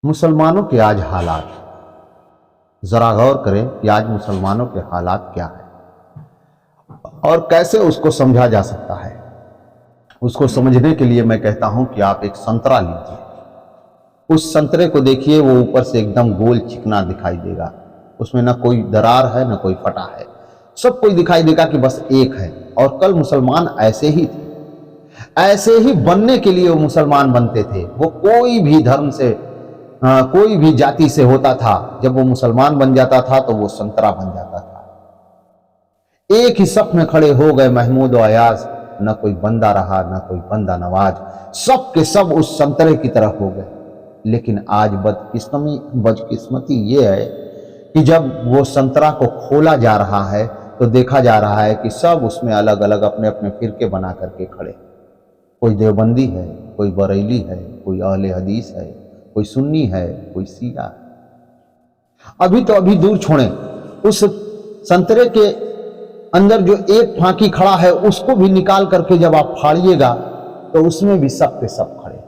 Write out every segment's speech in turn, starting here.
मुसलमानों के आज हालात, जरा गौर करें कि आज मुसलमानों के हालात क्या है और कैसे उसको समझा जा सकता है। उसको समझने के लिए मैं कहता हूं कि आप एक संतरा लीजिए, उस संतरे को देखिए, वो ऊपर से एकदम गोल चिकना दिखाई देगा, उसमें ना कोई दरार है ना कोई फटा है, सब कोई दिखाई देगा कि बस एक है। और कल मुसलमान ऐसे ही थे, ऐसे ही बनने के लिए वो मुसलमान बनते थे। वो कोई भी धर्म से कोई भी जाति से होता था, जब वो मुसलमान बन जाता था तो वो संतरा बन जाता था। एक ही सफ में खड़े हो गए महमूद और अयाज, न कोई बंदा रहा न कोई बंदा नवाज, सब के सब उस संतरे की तरफ हो गए। लेकिन आज बदकिस्मती ये है कि जब वो संतरा को खोला जा रहा है तो देखा जा रहा है कि सब उसमें अलग अलग अपने अपने फिरके बना करके खड़े। कोई देवबंदी है, कोई बरेली है, कोई अहले हदीस है, कोई सुन्नी है, कोई शिया है। अभी दूर छोड़ें, उस संतरे के अंदर जो एक फांकी खड़ा है उसको भी निकाल करके जब आप फाड़िएगा तो उसमें भी सब के सब खड़े,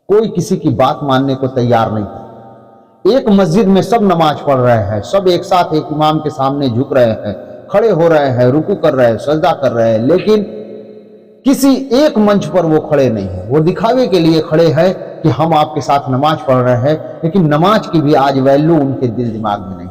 कोई किसी की बात मानने को तैयार नहीं है। एक मस्जिद में सब नमाज पढ़ रहे हैं, सब एक साथ एक इमाम के सामने झुक रहे हैं, खड़े हो रहे हैं, रुकू कर रहे हैं, सजदा कर रहे हैं, लेकिन किसी एक मंच पर वो खड़े नहीं है। वो दिखावे के लिए खड़े हैं कि हम आपके साथ नमाज पढ़ रहे हैं, लेकिन नमाज की भी आज वैल्यू उनके दिल दिमाग में नहीं।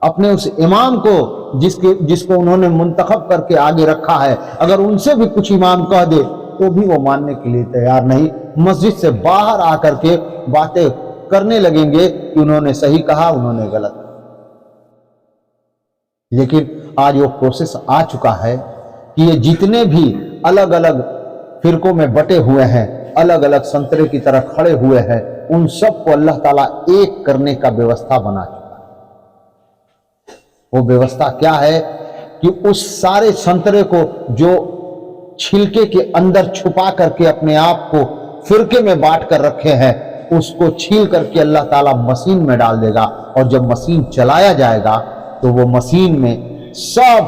अपने उस इमाम को जिसको उन्होंने मुंतखब करके आगे रखा है, अगर उनसे भी कुछ इमाम कह दे तो भी वो मानने के लिए तैयार नहीं। मस्जिद से बाहर आकर के बातें करने लगेंगे कि उन्होंने सही कहा, उन्होंने गलत। लेकिन आज वो प्रोसेस आ चुका है कि ये जितने भी अलग अलग फिरकों में बटे हुए हैं, अलग अलग संतरे की तरह खड़े हुए हैं, उन सबको अल्लाह ताला एक करने का व्यवस्था बना चुका है। वो व्यवस्था क्या है कि उस सारे संतरे को जो छिलके के अंदर छुपा करके अपने आप को फिरके में बांट कर रखे हैं, उसको छील करके अल्लाह ताला मशीन में डाल देगा। और जब मशीन चलाया जाएगा तो वो मशीन में सब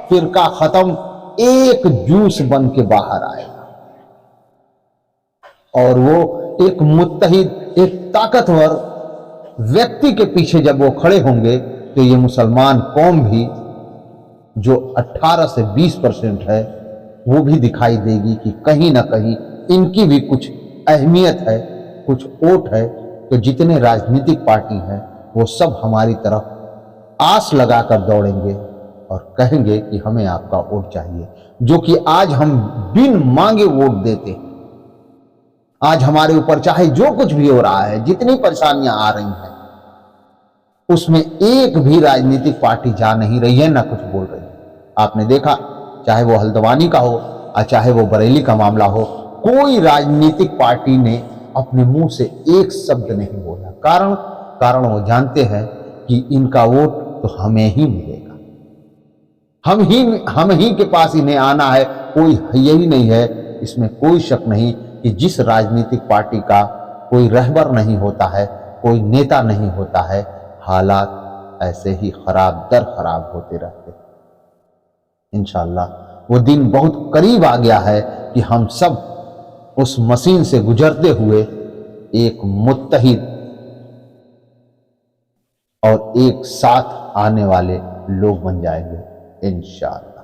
फिरका खत्म, एक जूस बन के बाहर आएगा। और वो एक मुत्तहिद, एक ताकतवर व्यक्ति के पीछे जब वो खड़े होंगे तो ये मुसलमान कौम भी जो 18 से 20% है, वो भी दिखाई देगी कि कहीं ना कहीं इनकी भी कुछ अहमियत है, कुछ वोट है। तो जितने राजनीतिक पार्टी हैं वो सब हमारी तरफ आस लगाकर दौड़ेंगे और कहेंगे कि हमें आपका वोट चाहिए, जो कि आज हम बिन मांगे वोट देते हैं। आज हमारे ऊपर चाहे जो कुछ भी हो रहा है, जितनी परेशानियां आ रही हैं, उसमें एक भी राजनीतिक पार्टी जा नहीं रही है, ना कुछ बोल रही है। आपने देखा, चाहे वो हल्द्वानी का हो और चाहे वो बरेली का मामला हो, कोई राजनीतिक पार्टी ने अपने मुंह से एक शब्द नहीं बोला। कारण वो जानते हैं कि इनका वोट तो हमें ही मिलेगा, हम ही के पास इन्हें आना है, कोई यही नहीं है। इसमें कोई शक नहीं कि जिस राजनीतिक पार्टी का कोई रहबर नहीं होता है, कोई नेता नहीं होता है, हालात ऐसे ही खराब दर खराब होते रहते हैं। इंशाअल्लाह वो दिन बहुत करीब आ गया है कि हम सब उस मशीन से गुजरते हुए एक मुत्तहिद और एक साथ आने वाले लोग बन जाएंगे इंशाअल्लाह।